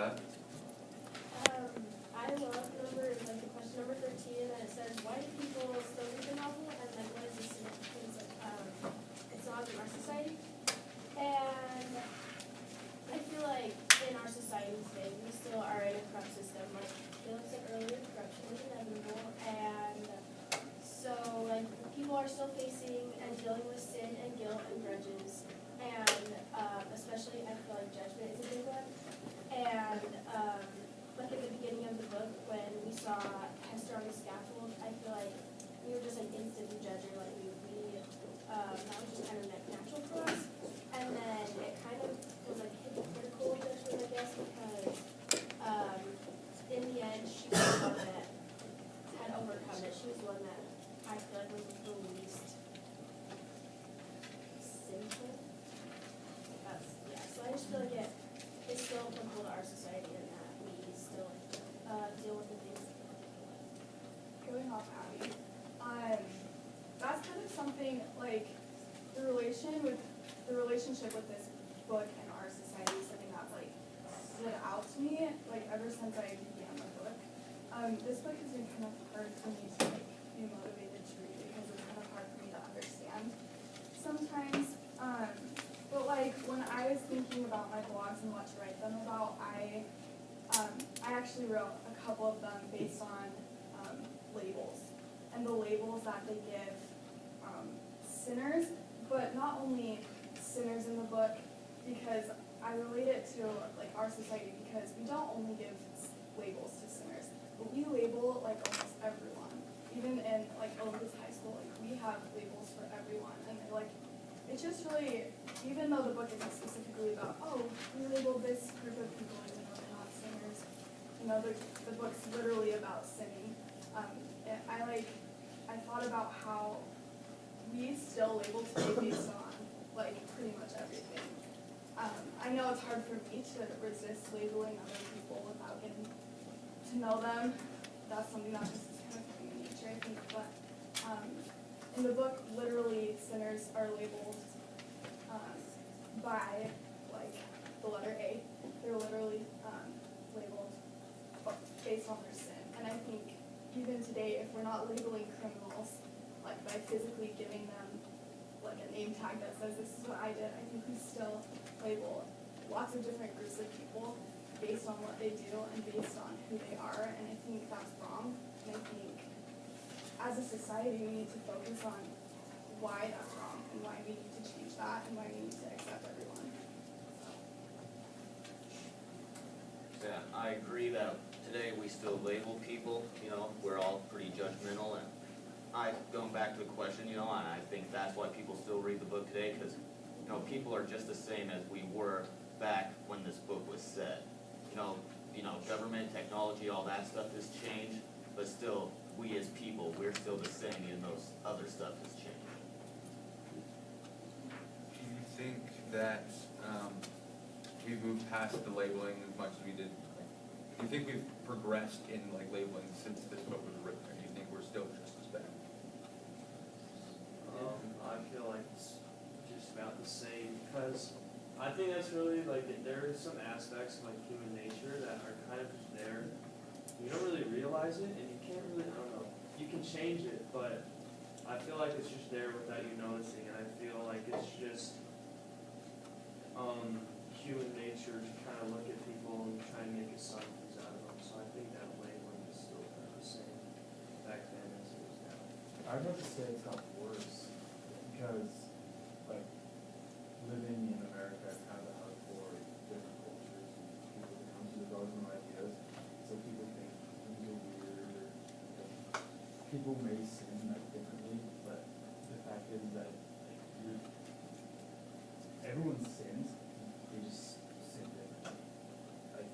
that. I love the question number 13, and it says, why do people still read the novel, and then what is the significance of its not in our society? And I feel like in our society today, we still are in a corrupt system. Like Caleb said earlier, corruption is inevitable, and so like people are still facing and dealing with sin and guilt and grudges, and especially I feel like judgment is a big one. And like at the beginning of the book, when we saw Hester on the scaffold, I feel like we were just like instantly judging, like that was just kind of natural for us. And then it kind of was like hypocritical judgment, I guess, because in the end, she was the one that had overcome it. She was the one that I feel like was the least sinful. So I just feel like it's still applicable to our society in that we still deal with the things that people live. Going off Abby, that's kind of something like the relationship with this book and our society is something that's like stood out to me like ever since I began the book. This book has been kind of hard for me to like be motivated to read because it's kind of hard for me to understand sometimes. But like when I was thinking about my blogs and what to write them about, I actually wrote a couple of them based on labels and the labels that they give sinners, but not only sinners in the book, because I relate it to like our society because we don't only give labels to sinners, but we label like almost everyone. Even in like Olympus High School, like we have labels for everyone, and like it's just really, even though the book isn't specifically about, oh, we label this group of people even though they're not sinners, you know, the book's literally about sinning. I thought about how we still label today based on like pretty much everything. I know it's hard for me to resist labeling other people without getting to know them. That's something that just is kind of human nature, I think. But in the book, literally, sinners are labeled by like the letter A. They're literally labeled based on their sin. And I think even today, if we're not labeling criminals like by physically giving them like a name tag that says this is what I did, I think we still label lots of different groups of people based on what they do and based on who they are, and I think that's wrong. And I think as a society we need to focus on why that's wrong and why we need to change that and why we need to accept everyone. Yeah, I agree that today we still label people, you know, we're all pretty judgmental, and going back to the question, you know, and I think that's why people still read the book today, because, you know, people are just the same as we were back when this book was said. You know, government, technology, all that stuff has changed, but still, we as people, we're still the same, even though other stuff has changed. Do you think that we've moved past the labeling as much as we did? Do you think we've progressed in like labeling since this book was written, or do you think we're still just as bad? I feel like it's just about the same, because I think that's really like there are some aspects of like human nature that are kind of just there. You don't really realize it, and you can't really, I don't know, you can change it, but I feel like it's just there without you noticing, and I feel like it's just human nature to kind of look at people and try and make assumptions out of them. So I think that labeling is still kind of the same back then as it is now. I'd have to say it's got worse because, like, living in America kind of hardcore different cultures and people that come to the dogma ideas. So people think you're weird. People may sin like differently, but the fact is that like, everyone sins. They just sin differently. Like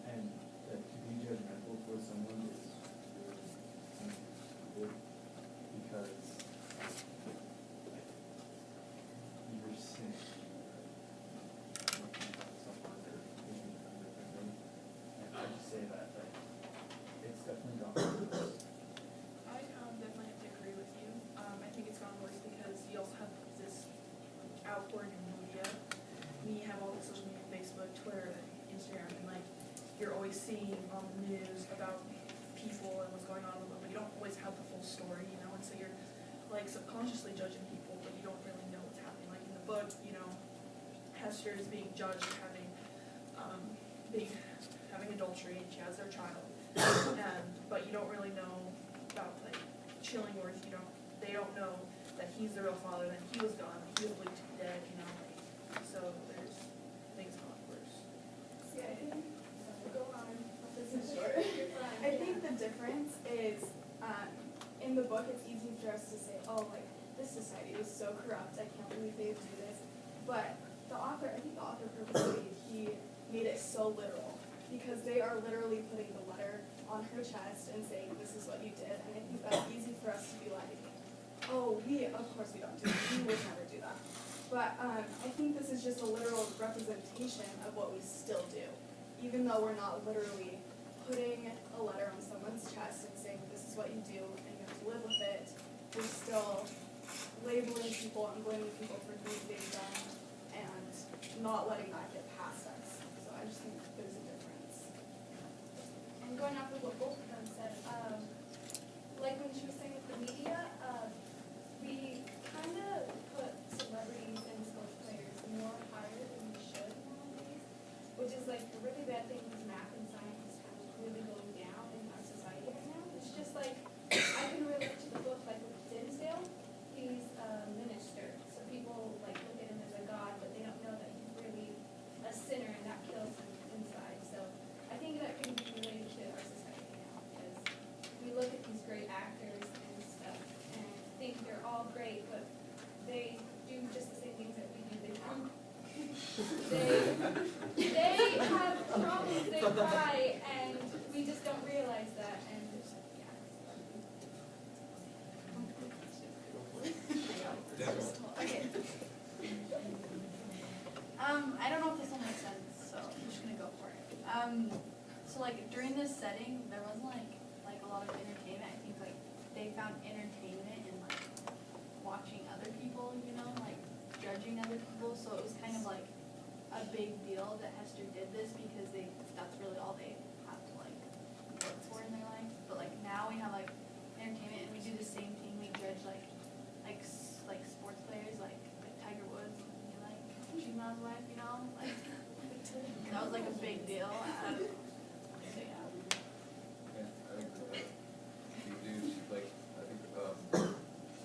and like to be judgmental for someone is really stupid because you're sinning. Someone they're thinking differently. And I just say that like it's definitely gone worse. I definitely have to agree with you. I think it's gone worse because you also have this outpouring in media always seeing on the news about people and what's going on in the world, but you don't always have the full story, you know, and so you're like subconsciously judging people, but you don't really know what's happening. Like in the book, you know, Hester is being judged for having adultery, and she has their child, but you don't really know about like Chillingworth. They don't know that he's the real father, that he was gone, that he was believed to be dead, you know. Like, so there's things got worse. See, I think, Go on. this is short. You're fine, I yeah. think the difference is, in the book, it's easy for us to say, oh, like, this society is so corrupt, I can't believe they do this. But I think the author purposely, he made it so literal, because they are literally putting the letter on her chest and saying, this is what you did. And I think that's easy for us to be like, oh, of course we don't do that, we would never do that. But I think this is just a literal representation of what we still do. Even though we're not literally putting a letter on someone's chest and saying, this is what you do, and you have to live with it, we're still labeling people and blaming people for things they've done and not letting that get past us. So I just think there's a difference. And going off of what both of them said, like when she was saying with the media, we kind of put celebrities and sports players more higher than we should nowadays, which is like a really bad thing because math and science is kind of really going down in our society right now. It's just like, I can relate to the book like with Dinsdale. He's a minister, so people like look at him as a god, but they don't know that he's really a sinner and that kills him inside. So I think that can be related to our society now because we look at these great actors and stuff and think they're all great, but they do just the same things that we do. They don't. They have problems, they cry, and we just don't realize that. And Okay. I don't know if this will make sense, so I'm just gonna go for it. So like during this setting, there wasn't like a lot of entertainment. I think like they found entertainment in like watching other people, you know, like judging other people. So it was kind of like a big deal that Hester did this because that's really all they have to like work for in their life. But like now we have like entertainment and we do the same thing. We judge like sports players like Tiger Woods, and like cheating on his wife, you know, like that was like a big deal. So yeah. Yeah, I think that you do, like, I think,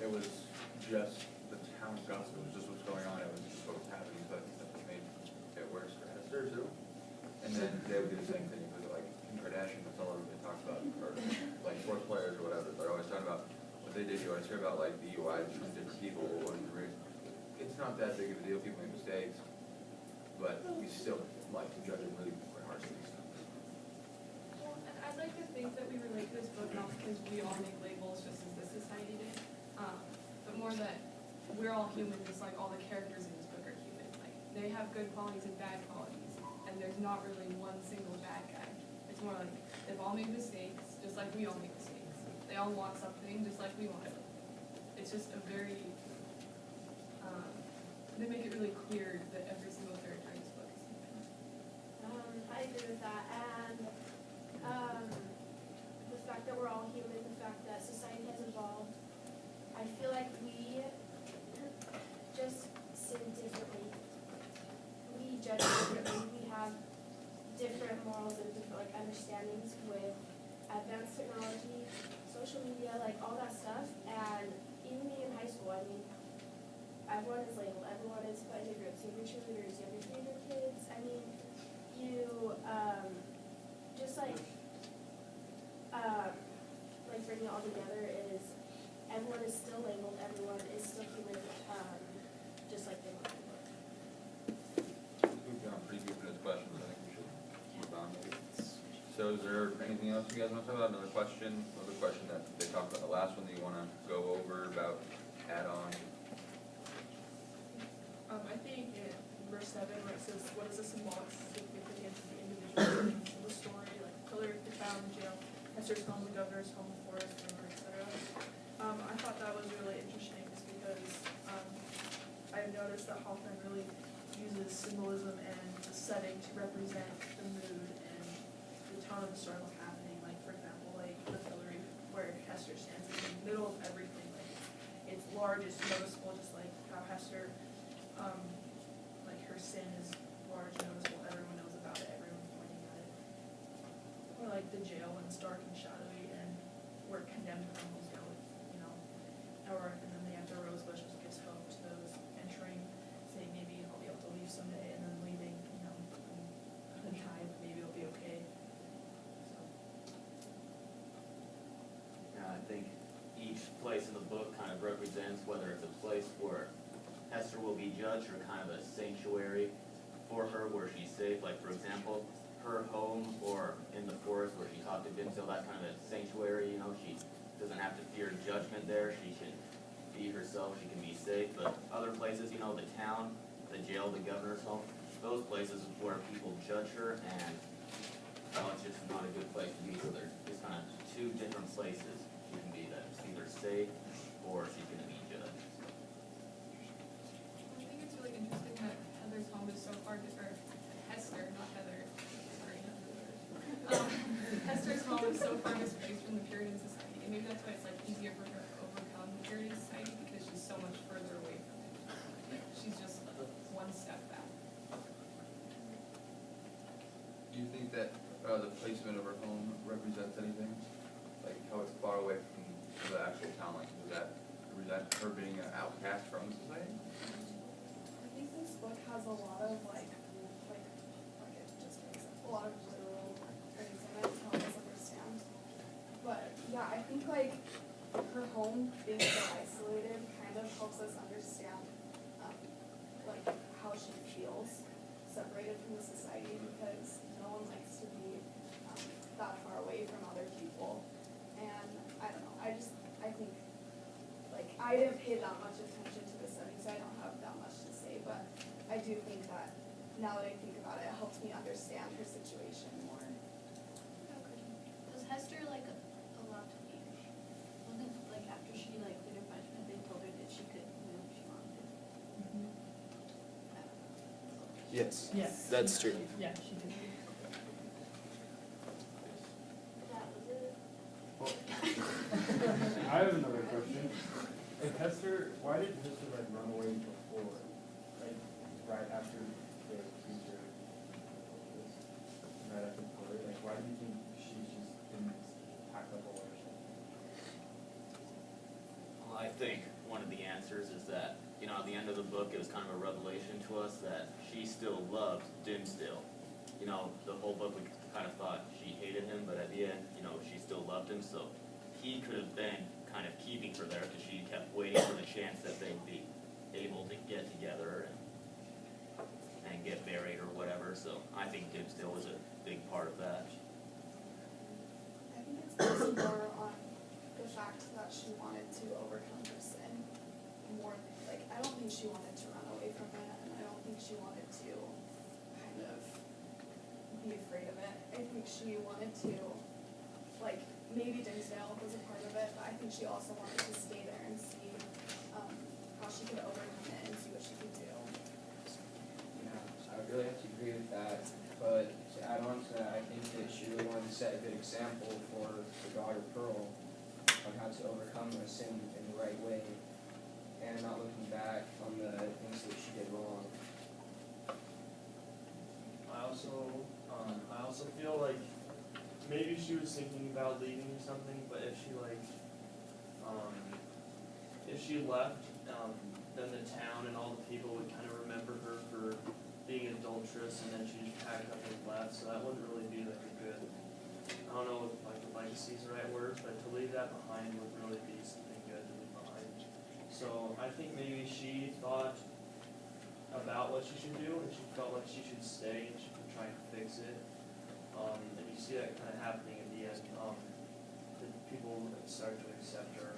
it was just the town gossip, it was just what's going on, it was just what was happening, but I think that made it worse for Hester too. And then they would do the same thing with like Kim Kardashian, that's all everybody talks about, or like sports players or whatever, they're always talking about what they did, you always hear about like DUIs from different people, and it's not that big of a deal, people make mistakes, but we still like to judge them really harshly. Well, and I'd like to think that we relate to this book not because we all make labels just as this society did, but more that we're all human, just like all the characters in this book are human. Like they have good qualities and bad qualities, and there's not really one single bad guy. It's more like they've all made mistakes, just like we all make mistakes. They all want something, just like we want it. It's just a very, they make it really clear that every single character in this book is human. I agree with that, and the fact that we're all human, the fact that society has evolved, I feel like we just sin differently. We judge differently. We have different morals and different like understandings with advanced technology, social media, like all that stuff. And even being in high school, I mean, everyone is labeled. Everyone is put into groups. You have your cheerleaders, you have your favorite kids. I mean, you just like bringing it all together is everyone is still labeled. Everyone is still human, just like they were. We've gone pretty deep into this question, so I think we should move on maybe. So is there anything else you guys want to talk about? Another question that they talked about, the last one that you want to go over about add-on? I think in verse 7 where it says, what is the symbolic significance of the individual of the story, like Hillary the child in jail, Hester's home, the governor's home, the forest, etc. I thought that was really interesting just because I've noticed that Hawthorne really uses symbolism and the setting to represent the mood and the the struggle happening, like, for example, like, the pillory where Hester stands in the middle of everything, like, it's large, it's noticeable, just like how Hester, like, her sin is large, noticeable, everyone knows about it, everyone's pointing at it. Or like the jail when it's dark and shadowy and where condemned criminals go, you know, or, and then they have the rose bush, which gives hope to those entering, saying maybe I'll be able to leave someday, and then leaving, you know, I'm gonna die, but maybe it'll be okay. So, Yeah, I think each place in the book kind of represents whether it's a place where Hester will be judged or kind of a sanctuary for her where she's safe. Like, for example, her home or in the forest where she talked to Dimsdale, that's kind of a sanctuary, you know, she doesn't have to fear judgment there, she can be herself, she can be safe. But other places, you know, the town, the jail, the governor's home, those places where people judge her and, well, it's just not a good place to be. So there's just kind of two different places she can be, that she's either safe or she's gonna be judged. I think it's really interesting that Heather's home is so far, or Hester, not Heather, sorry, not Heather. Hester's home is so far displaced from the Puritan society, and maybe that's why it's like easier for her to overcome the Puritan society, because she's so much further away from it. She's just one step back. Do you think that the placement of her home represents anything? Like how it's far away from the actual town, like does that represent her being an outcast from society? I think this book has a lot of like it just makes a lot of literal things in it to help us understand. But yeah, I think like her home being so isolated kind of helps us understand like how she feels separated from the society, because no one likes to be that far away from other people. And I don't know, I think like I didn't pay that much attention to the setting, so I don't have that much to say, but I do think that now that I think about it, it helps me understand her situation more. Was Hester like allowed to leave? Wasn't like after she like did her punishment, they told her that she could move if she wanted to? I don't know. Yes, yes. that's true. Yeah, she did. That was it. I have another question. If Hester, why did Hester like run away before, like right after the creature, right after the story? Like, why do you think she just didn't pack up all her shit? Well, I think one of the answers is that, you know, at the end of the book, it was kind of a revelation to us that she still loved Dimsdale. You know, the whole book we kind of thought she hated him, but at the end, you know, she still loved him, so he could have been kind of keeping her there because she kept waiting for the chance that they'd be able to get together and get married or whatever, so I think Dimsdale was a big part of that. I think it's based more on the fact that she wanted to overcome her sin more, like, I don't think she wanted to run away from it, and I don't think she wanted to kind of be afraid of it. I think she wanted to, like, maybe Dimsdale was a part of it, but I think she also wanted to stay there and see how she could overcome it and see what she could do. Yeah, I would really have to agree with that, but to add on to that, I think that she really wanted to set a good example for her daughter Pearl on how to overcome a sin in the right way and not looking back on the things that she did wrong. I also feel like maybe she was thinking about leaving or something, but if she like, if she left, then the town and all the people would kind of remember her for being an adulteress, and then she just packed up and left, so that wouldn't really be like a good, I don't know if like legacy is the right word, but to leave that behind would really be something good to leave behind. So I think maybe she thought about what she should do, and she felt like she should stay and she could try and fix it. And you see that kind of happening in the end. The people start to accept her